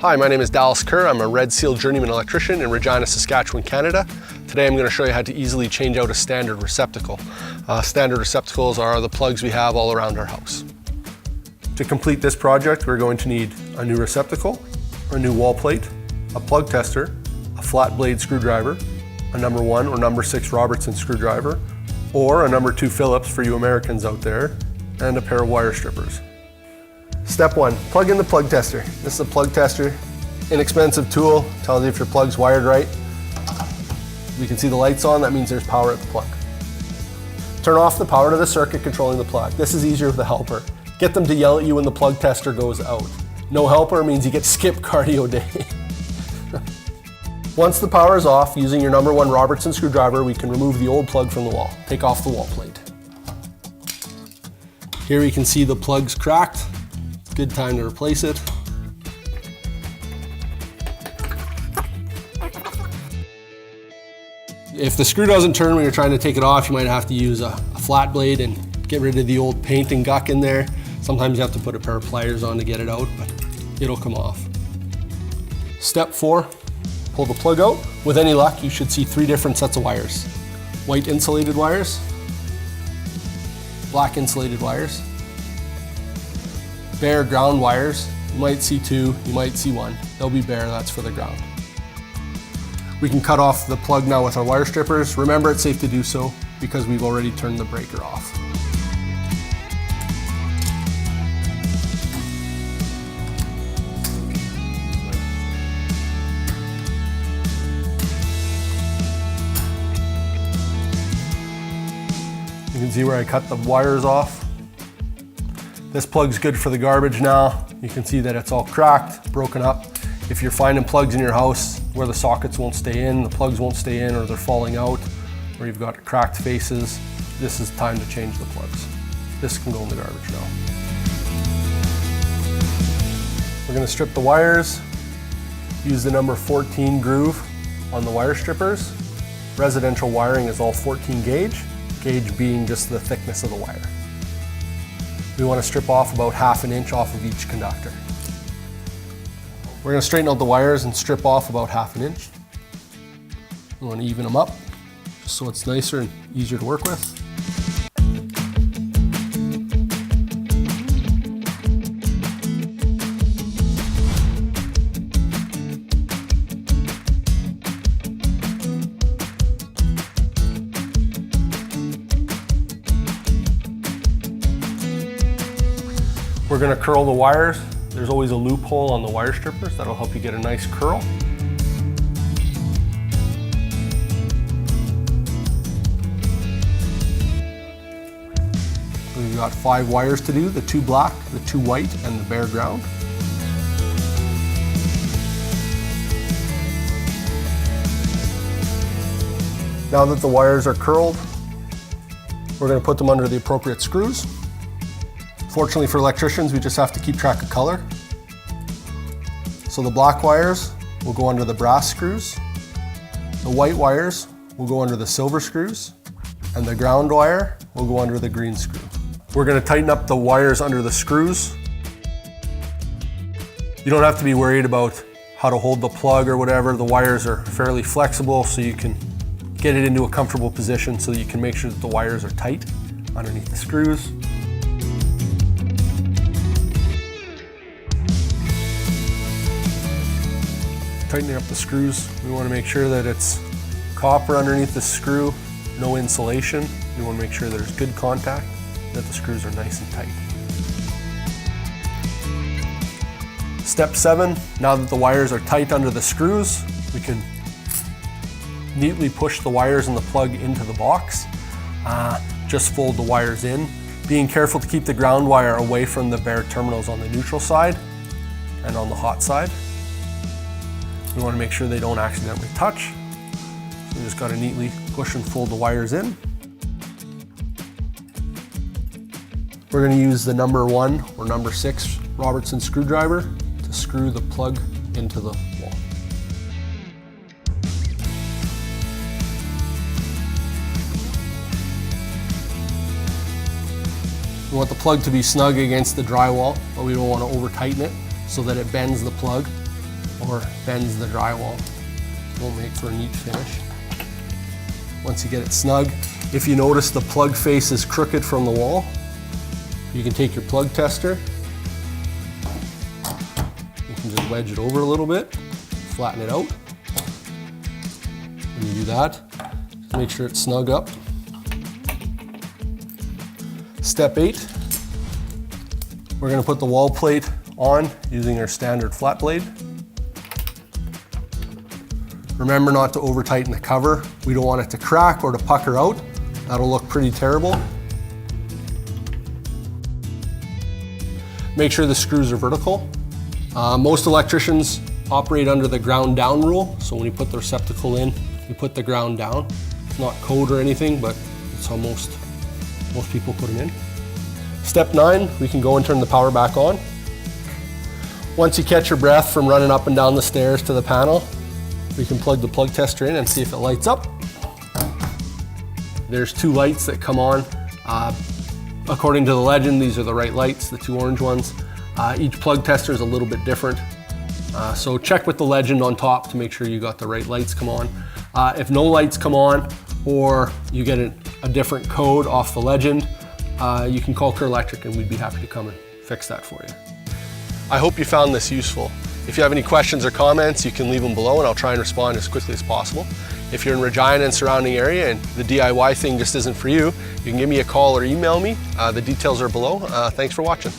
Hi, my name is Dallas Kerr. I'm a Red Seal journeyman electrician in Regina, Saskatchewan, Canada. Today I'm going to show you how to easily change out a standard receptacle. Standard receptacles are the plugs we have all around our house. To complete this project, we're going to need a new receptacle, a new wall plate, a plug tester, a flat blade screwdriver, a number 1 or number 6 Robertson screwdriver, or a number 2 Phillips for you Americans out there, and a pair of wire strippers. Step 1, plug in the plug tester. This is a plug tester, inexpensive tool, tells you if your plug's wired right. We can see the lights on, that means there's power at the plug. Turn off the power to the circuit controlling the plug. This is easier with a helper. Get them to yell at you when the plug tester goes out. No helper means you get to skip cardio day. Once the power is off, using your number 1 Robertson screwdriver, we can remove the old plug from the wall. Take off the wall plate. Here you can see the plug's cracked. Good time to replace it. If the screw doesn't turn when you're trying to take it off, you might have to use a flat blade and get rid of the old paint and guck in there. Sometimes you have to put a pair of pliers on to get it out, but it'll come off. Step 4, pull the plug out. With any luck, you should see 3 different sets of wires. White insulated wires, black insulated wires, bare ground wires. You might see 2, you might see 1. They'll be bare, that's for the ground. We can cut off the plug now with our wire strippers. Remember, it's safe to do so because we've already turned the breaker off. You can see where I cut the wires off. This plug's good for the garbage now. You can see that it's all cracked, broken up. If you're finding plugs in your house where the sockets won't stay in, the plugs won't stay in, or they're falling out, or you've got cracked faces, this is time to change the plugs. This can go in the garbage now. We're going to strip the wires. Use the number 14 groove on the wire strippers. Residential wiring is all 14 gauge, gauge being just the thickness of the wire. We want to strip off about ½ an inch off of each conductor. We're going to straighten out the wires and strip off about ½ an inch. We want to even them up, just so it's nicer and easier to work with. We're going to curl the wires. There's always a loophole on the wire strippers that'll help you get a nice curl. We've got 5 wires to do, the 2 black, the 2 white, and the bare ground. Now that the wires are curled, we're going to put them under the appropriate screws. Fortunately for electricians, we just have to keep track of color. So the black wires will go under the brass screws, the white wires will go under the silver screws, and the ground wire will go under the green screw. We're going to tighten up the wires under the screws. You don't have to be worried about how to hold the plug or whatever. The wires are fairly flexible, so you can get it into a comfortable position so that you can make sure that the wires are tight underneath the screws. Tightening up the screws, we want to make sure that it's copper underneath the screw, no insulation. We want to make sure there's good contact, that the screws are nice and tight. Step 7, now that the wires are tight under the screws, we can neatly push the wires and the plug into the box. Just fold the wires in, being careful to keep the ground wire away from the bare terminals on the neutral side and on the hot side. We want to make sure they don't accidentally touch. So we just got to neatly push and fold the wires in. We're going to use the number 1 or number 6 Robertson screwdriver to screw the plug into the wall. We want the plug to be snug against the drywall, but we don't want to over tighten it so that it bends the plug. or bends the drywall. Won't make for a neat finish. Once you get it snug, if you notice the plug face is crooked from the wall, you can take your plug tester, you can just wedge it over a little bit, flatten it out. When you do that, just make sure it's snug up. Step 8, we're going to put the wall plate on using our standard flat blade. Remember not to over tighten the cover. We don't want it to crack or to pucker out. That'll look pretty terrible. Make sure the screws are vertical. Most electricians operate under the ground down rule. So when you put the receptacle in, you put the ground down. It's not code or anything, but it's how most people put them in. Step 9, we can go and turn the power back on. Once you catch your breath from running up and down the stairs to the panel, we can plug the plug tester in and see if it lights up. There's 2 lights that come on. According to the legend, these are the right lights, the 2 orange ones. Each plug tester is a little bit different. So check with the legend on top to make sure you got the right lights come on. If no lights come on, or you get a different code off the legend, you can call Kerr Electric and we'd be happy to come and fix that for you. I hope you found this useful. If you have any questions or comments, you can leave them below and I'll try and respond as quickly as possible. If you're in Regina and surrounding area and the DIY thing just isn't for you, you can give me a call or email me. The details are below. Thanks for watching.